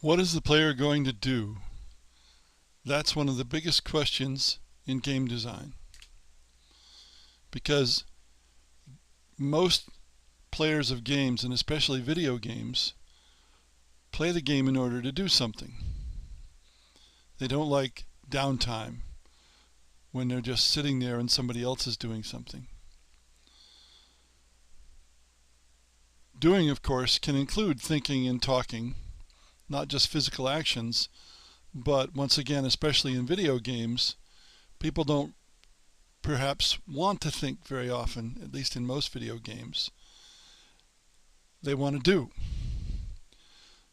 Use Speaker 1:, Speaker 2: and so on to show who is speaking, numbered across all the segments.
Speaker 1: What is the player going to do? That's one of the biggest questions in game design, because most players of games, and especially video games, play the game in order to do something. They don't like downtime when they're just sitting there and somebody else is doing something. Doing, of course, can include thinking and talking, not just physical actions, but once again, especially in video games, people don't perhaps want to think very often, at least in most video games. They want to do.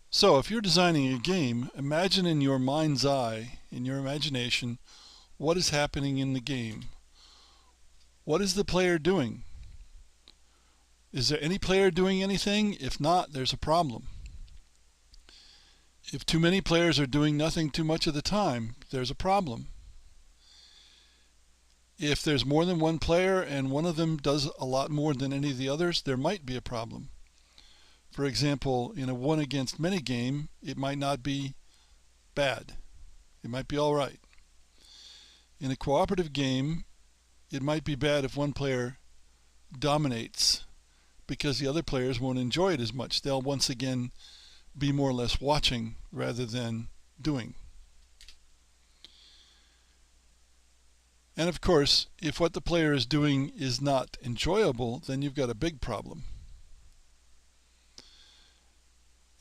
Speaker 1: So if you're designing a game, imagine in your mind's eye, in your imagination, what is happening in the game. What is the player doing? Is there any player doing anything? If not, there's a problem. If too many players are doing nothing too much of the time, there's a problem. If there's more than one player and one of them does a lot more than any of the others, there might be a problem. For example, in a one against many game, it might not be bad. It might be all right. In a cooperative game, it might be bad if one player dominates, because the other players won't enjoy it as much. They'll once again be more or less watching rather than doing. And of course, if what the player is doing is not enjoyable, then you've got a big problem.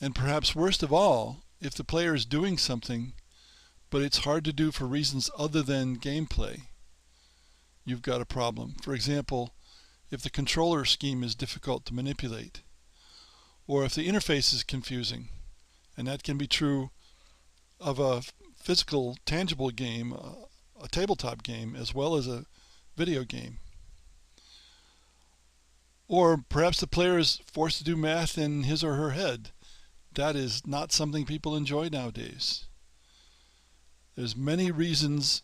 Speaker 1: And perhaps worst of all, if the player is doing something, but it's hard to do for reasons other than gameplay, you've got a problem. For example, if the controller scheme is difficult to manipulate, or if the interface is confusing, and that can be true of a physical, tangible game, a tabletop game, as well as a video game. Or perhaps the player is forced to do math in his or her head. That is not something people enjoy nowadays. There's many reasons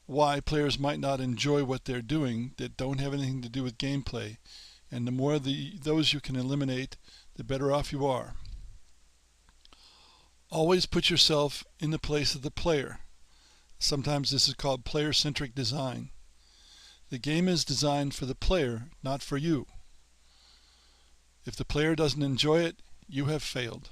Speaker 1: why players might not enjoy what they're doing that don't have anything to do with gameplay. And the more those you can eliminate, the better off you are. Always put yourself in the place of the player. Sometimes this is called player-centric design. The game is designed for the player, not for you. If the player doesn't enjoy it, you have failed.